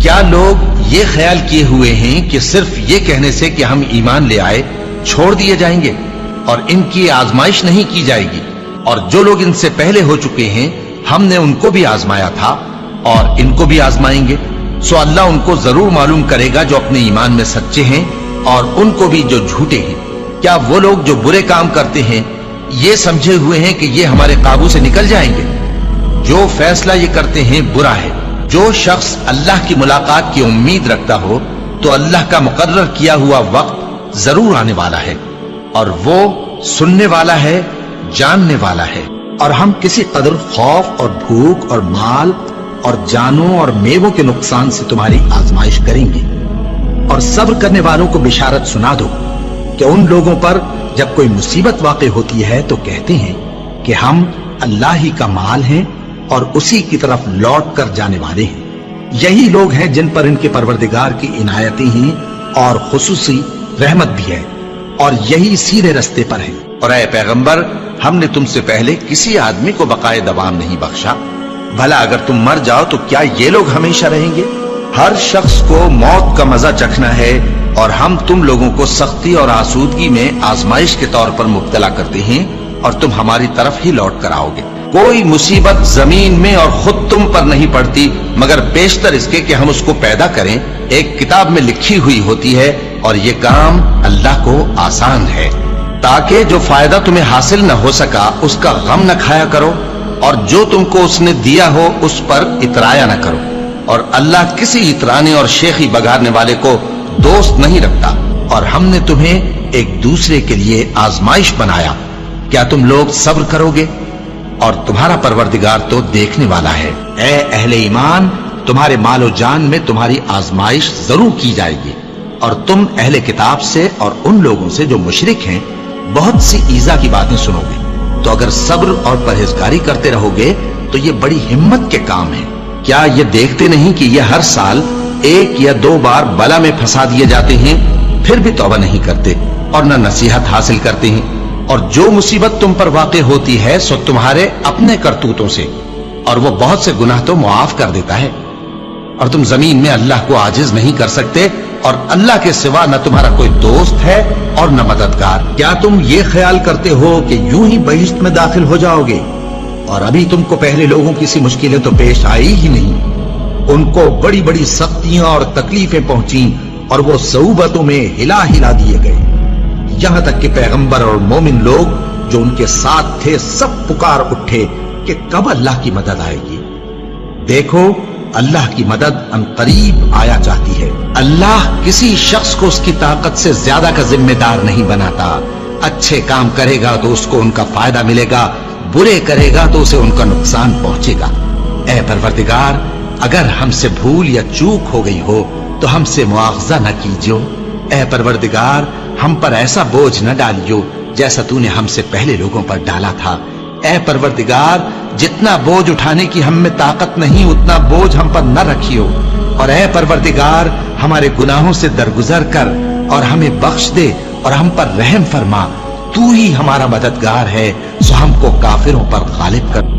کیا لوگ یہ خیال کیے ہوئے ہیں کہ صرف یہ کہنے سے کہ ہم ایمان لے آئے چھوڑ دیے جائیں گے اور ان کی آزمائش نہیں کی جائے گی؟ اور جو لوگ ان سے پہلے ہو چکے ہیں ہم نے ان کو بھی آزمایا تھا اور ان کو بھی آزمائیں گے، سو اللہ ان کو ضرور معلوم کرے گا جو اپنے ایمان میں سچے ہیں اور ان کو بھی جو جھوٹے ہیں۔ کیا وہ لوگ جو برے کام کرتے ہیں یہ سمجھے ہوئے ہیں کہ یہ ہمارے قابو سے نکل جائیں گے؟ جو فیصلہ یہ کرتے ہیں برا ہے۔ جو شخص اللہ کی ملاقات کی امید رکھتا ہو تو اللہ کا مقرر کیا ہوا وقت ضرور آنے والا ہے، اور وہ سننے والا ہے، جاننے والا ہے۔ اور ہم کسی قدر خوف اور بھوک اور مال اور جانوں اور میووں کے نقصان سے تمہاری آزمائش کریں گے، اور صبر کرنے والوں کو بشارت سنا دو کہ ان لوگوں پر جب کوئی مصیبت واقع ہوتی ہے تو کہتے ہیں کہ ہم اللہ ہی کا مال ہیں اور اسی کی طرف لوٹ کر جانے والے ہیں۔ یہی لوگ ہیں جن پر ان کے پروردگار کی عنایتیں ہیں اور خصوصی رحمت بھی ہے، اور یہی سیدھے رستے پر ہیں۔ اور اے پیغمبر، ہم نے تم سے پہلے کسی آدمی کو بقائے دوام نہیں بخشا، بھلا اگر تم مر جاؤ تو کیا یہ لوگ ہمیشہ رہیں گے؟ ہر شخص کو موت کا مزہ چکھنا ہے، اور ہم تم لوگوں کو سختی اور آسودگی میں آزمائش کے طور پر مبتلا کرتے ہیں، اور تم ہماری طرف ہی لوٹ کر آؤ گے۔ کوئی مصیبت زمین میں اور خود تم پر نہیں پڑتی مگر بیشتر اس کے کہ ہم اس کو پیدا کریں ایک کتاب میں لکھی ہوئی ہوتی ہے، اور یہ کام اللہ کو آسان ہے، تاکہ جو فائدہ تمہیں حاصل نہ ہو سکا اس کا غم نہ کھایا کرو، اور جو تم کو اس نے دیا ہو اس پر اترایا نہ کرو۔ اور اللہ کسی اترانے اور شیخی بگارنے والے کو دوست نہیں رکھتا۔ اور ہم نے تمہیں ایک دوسرے کے لیے آزمائش بنایا، کیا تم لوگ صبر کرو گے؟ اور تمہارا پروردگار تو دیکھنے والا ہے۔ اے اہل ایمان، تمہارے مال و جان میں تمہاری آزمائش ضرور کی جائے گی، اور تم اہل کتاب سے اور ان لوگوں سے جو مشرک ہیں بہت سی ایذا کی باتیں سنو گے، تو اگر صبر اور پرہیزگاری کرتے رہو گے تو یہ بڑی ہمت کے کام ہے۔ کیا یہ دیکھتے نہیں کہ یہ ہر سال 1 یا 2 بار بلا میں پھنسا دیے جاتے ہیں، پھر بھی توبہ نہیں کرتے اور نہ نصیحت حاصل کرتے ہیں؟ اور جو مصیبت تم پر واقع ہوتی ہے سو تمہارے اپنے کرتوتوں سے، اور وہ بہت سے گناہ تو معاف کر دیتا ہے۔ اور تم زمین میں اللہ کو عاجز نہیں کر سکتے، اور اللہ کے سوا نہ تمہارا کوئی دوست ہے اور نہ مددگار۔ کیا تم یہ خیال کرتے ہو کہ یوں ہی بہشت میں داخل ہو جاؤ گے، اور ابھی تم کو پہلے لوگوں کی سی مشکلیں تو پیش آئی ہی نہیں؟ ان کو بڑی بڑی سختیاں اور تکلیفیں پہنچیں، اور وہ صعوبتوں میں ہلا ہلا دیے گئے، یہاں تک کہ پیغمبر اور مومن لوگ جو ان کے ساتھ تھے سب پکار اٹھے کہ کب اللہ کی مدد آئے گی۔ دیکھو، اللہ کی مدد ان قریب آیا چاہتی ہے۔ اللہ کسی شخص کو اس کی طاقت سے زیادہ کا ذمہ دار نہیں بناتا۔ اچھے کام کرے گا تو اس کو ان کا فائدہ ملے گا، برے کرے گا تو اسے ان کا نقصان پہنچے گا۔ اے پروردگار، اگر ہم سے بھول یا چوک ہو گئی ہو تو ہم سے مواخذہ نہ کیجیو۔ اے پروردگار، ہم پر ایسا بوجھ نہ ڈالیو جیسا تو نے ہم سے پہلے لوگوں پر ڈالا تھا۔ اے پروردگار، جتنا بوجھ اٹھانے کی ہم میں طاقت نہیں اتنا بوجھ ہم پر نہ رکھیو، اور اے پروردگار، ہمارے گناہوں سے درگزر کر اور ہمیں بخش دے اور ہم پر رحم فرما۔ تو ہی ہمارا مددگار ہے، سو ہم کو کافروں پر غالب کر۔